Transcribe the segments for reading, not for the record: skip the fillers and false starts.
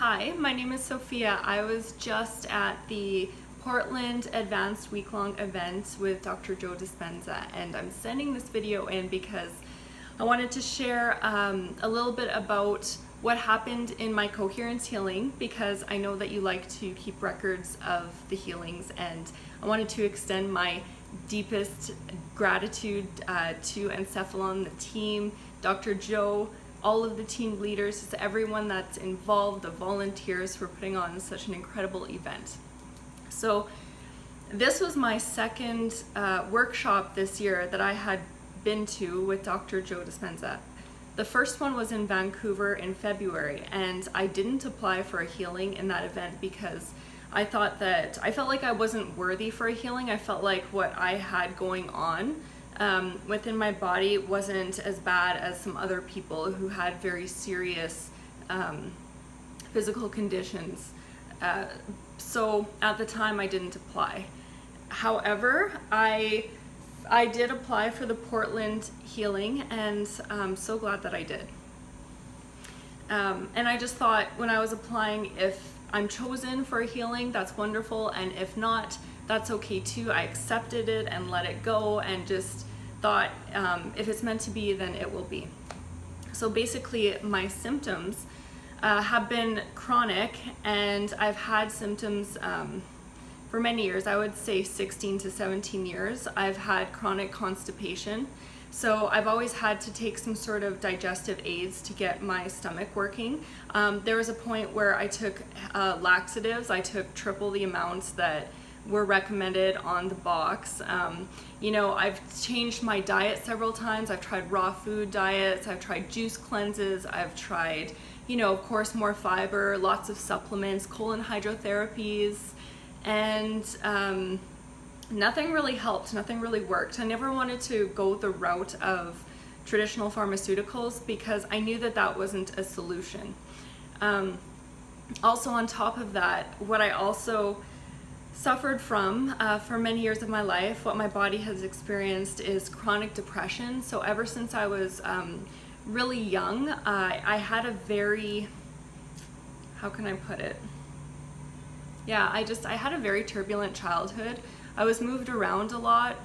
Hi, my name is Sophia. I was just at the Portland Advanced Week-Long event with Dr. Joe Dispenza, and I'm sending this video in because I wanted to share a little bit about what happened in my coherence healing, because I know that you like to keep records of the healings, and I wanted to extend my deepest gratitude to Encephalon, the team, Dr. Joe, all of the team leaders, to everyone that's involved, the volunteers for putting on such an incredible event. So this was my second workshop this year that I had been to with Dr. Joe Dispenza. The first one was in Vancouver in February, and I didn't apply for a healing in that event because I felt like I wasn't worthy for a healing. I felt like what I had going on within my body wasn't as bad as some other people who had very serious physical conditions. So at the time I didn't apply. However, I did apply for the Portland healing, and I'm so glad that I did. And I just thought, when I was applying, if I'm chosen for a healing, that's wonderful, and if not, that's okay too. I accepted it and let it go, and just thought, if it's meant to be, then it will be. So basically, my symptoms have been chronic, and I've had symptoms for many years. I would say 16 to 17 years. I've had chronic constipation. So I've always had to take some sort of digestive aids to get my stomach working. There was a point where I took laxatives. I took triple the amounts that were recommended on the box. I've changed my diet several times. I've tried raw food diets. I've tried juice cleanses. I've tried, of course, more fiber, lots of supplements, colon hydrotherapies, and nothing really helped, nothing really worked. I never wanted to go the route of traditional pharmaceuticals because I knew that that wasn't a solution. Also, on top of that, what I also suffered from for many years of my life, what my body has experienced, is chronic depression. So ever since I was really young, I had a very, how can I put it? Yeah, I had a very turbulent childhood. I was moved around a lot,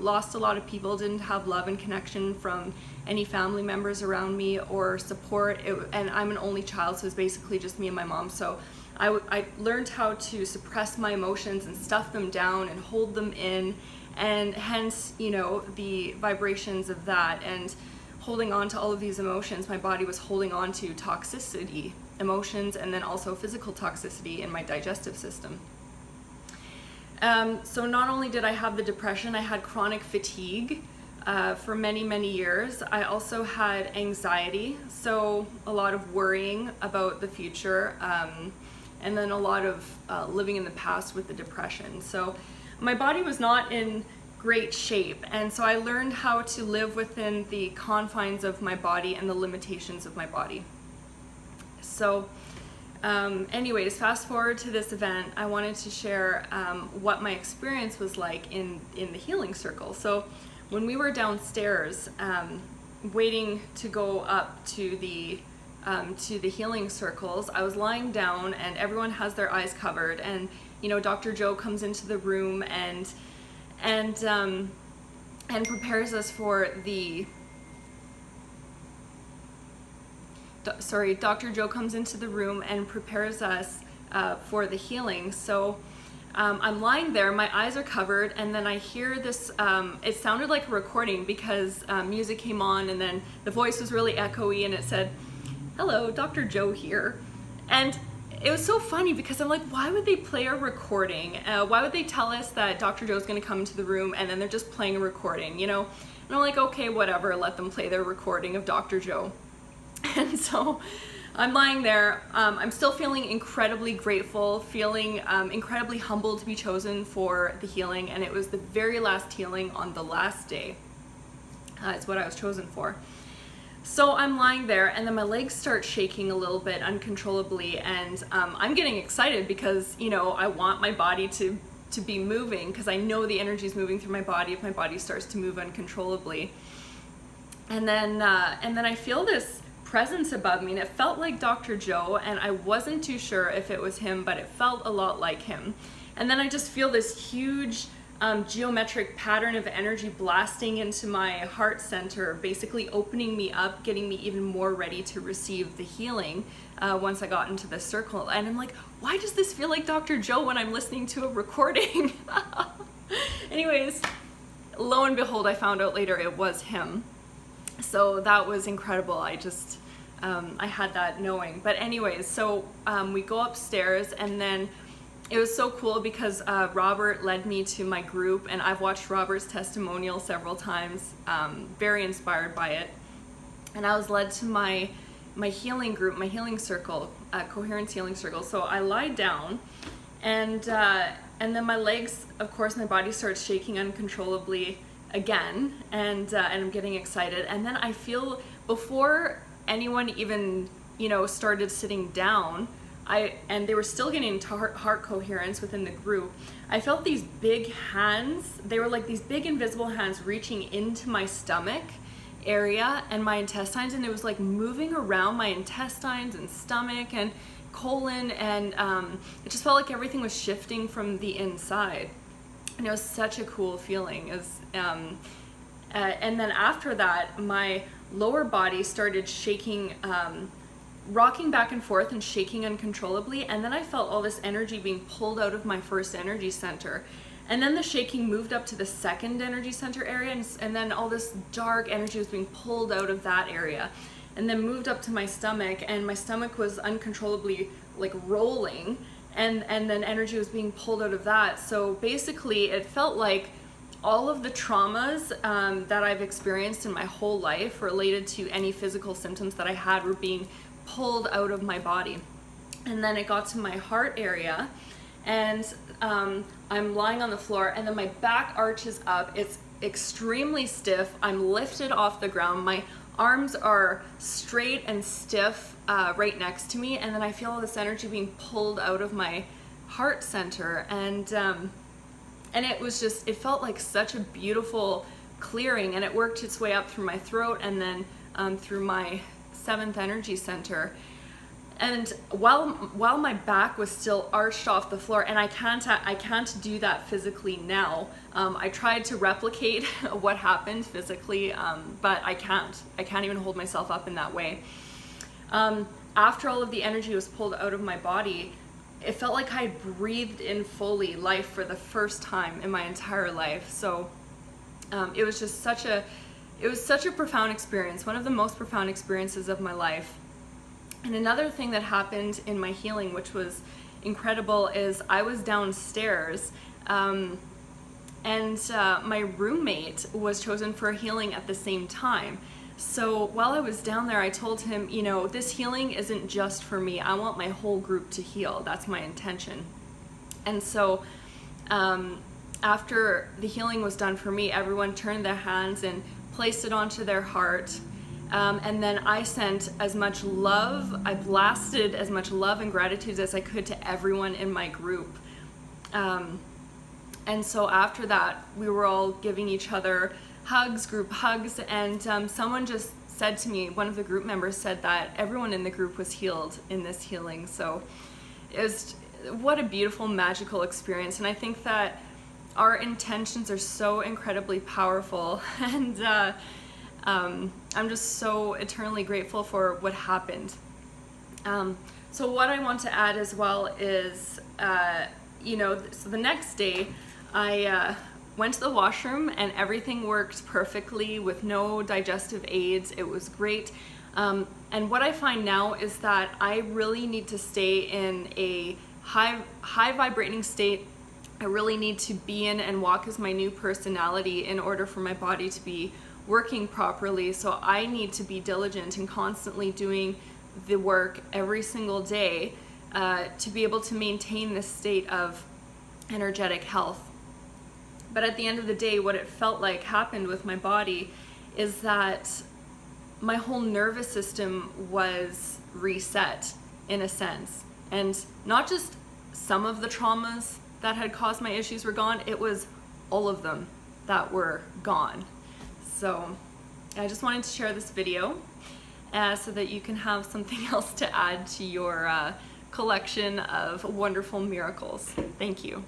lost a lot of people, didn't have love and connection from any family members around me or support. And I'm an only child, so it's basically just me and my mom. So I learned how to suppress my emotions and stuff them down and hold them in, and hence, the vibrations of that and holding on to all of these emotions. My body was holding on to toxicity, emotions, and then also physical toxicity in my digestive system. So not only did I have the depression, I had chronic fatigue for many, many years. I also had anxiety, so a lot of worrying about the future, and then a lot of living in the past with the depression. So my body was not in great shape, and so I learned how to live within the confines of my body and the limitations of my body. So anyways, fast forward to this event, I wanted to share what my experience was like in the healing circle. So when we were downstairs waiting to go up to the healing circles, I was lying down, and everyone has their eyes covered, and Dr. Joe comes into the room and prepares us for the Dr. Joe comes into the room and prepares us for the healing. So I'm lying there, my eyes are covered, and then I hear this, it sounded like a recording because music came on, and then the voice was really echoey, and it said, "Hello, Dr. Joe here." And it was so funny because I'm like, why would they play a recording? Why would they tell us that Dr. Joe's gonna come into the room and then they're just playing a recording, And I'm like, okay, whatever, let them play their recording of Dr. Joe. And so I'm lying there, I'm still feeling incredibly grateful, feeling incredibly humbled to be chosen for the healing, and it was the very last healing on the last day. It's what I was chosen for. So I'm lying there, and then my legs start shaking a little bit uncontrollably, and I'm getting excited because, I want my body to be moving, because I know the energy is moving through my body if my body starts to move uncontrollably. And then I feel this presence above me, and it felt like Dr. Joe, and I wasn't too sure if it was him, but it felt a lot like him. And then I just feel this huge geometric pattern of energy blasting into my heart center, basically opening me up, getting me even more ready to receive the healing once I got into the circle. And I'm like, why does this feel like Dr. Joe when I'm listening to a recording? Anyways, lo and behold, I found out later it was him. So that was incredible. I just, I had that knowing. But anyways, so we go upstairs, and then it was so cool because Robert led me to my group, and I've watched Robert's testimonial several times, very inspired by it. And I was led to my healing group, my healing circle, coherence healing circle. So I lied down, and then my legs, of course, my body starts shaking uncontrollably again, and I'm getting excited. And then I feel, before anyone even, started sitting down, and they were still getting into heart coherence within the group, I felt these big hands. They were like these big invisible hands reaching into my stomach area and my intestines, and it was like moving around my intestines and stomach and colon, and it just felt like everything was shifting from the inside. And it was such a cool feeling. And then after that, my lower body started shaking, rocking back and forth and shaking uncontrollably. And then I felt all this energy being pulled out of my first energy center. And then the shaking moved up to the second energy center area, and then all this dark energy was being pulled out of that area, and then moved up to my stomach, and my stomach was uncontrollably like rolling, and then energy was being pulled out of that. So basically it felt like all of the traumas that I've experienced in my whole life related to any physical symptoms that I had were being pulled out of my body. And then it got to my heart area, and I'm lying on the floor, and then my back arches up. It's extremely stiff. I'm lifted off the ground. My arms are straight and stiff right next to me, and then I feel all this energy being pulled out of my heart center, and it was just, it felt like such a beautiful clearing, and it worked its way up through my throat, and then through my 7th energy center. And while my back was still arched off the floor, and I can't do that physically now. I tried to replicate what happened physically, but I can't even hold myself up in that way. After all of the energy was pulled out of my body, it felt like I breathed in fully life for the first time in my entire life. So it was just such a profound experience, one of the most profound experiences of my life. And another thing that happened in my healing, which was incredible, is I was downstairs, and my roommate was chosen for healing at the same time. So while I was down there, I told him, this healing isn't just for me. I want my whole group to heal. That's my intention. And so after the healing was done for me, everyone turned their hands and placed it onto their heart. And then I sent as much love, I blasted as much love and gratitude as I could to everyone in my group. And so after that, we were all giving each other hugs, group hugs, and someone just said to me, one of the group members said that everyone in the group was healed in this healing. So it was, what a beautiful, magical experience. And I think that our intentions are so incredibly powerful, and I'm just so eternally grateful for what happened. So what I want to add as well is, so the next day I went to the washroom, and everything worked perfectly with no digestive aids. It was great. And what I find now is that I really need to stay in a high vibrating state. I really need to be in and walk as my new personality in order for my body to be working properly. So I need to be diligent and constantly doing the work every single day to be able to maintain this state of energetic health. But at the end of the day, what it felt like happened with my body is that my whole nervous system was reset in a sense. And not just some of the traumas that had caused my issues were gone, it was all of them that were gone. So I just wanted to share this video, so that you can have something else to add to your collection of wonderful miracles. Thank you.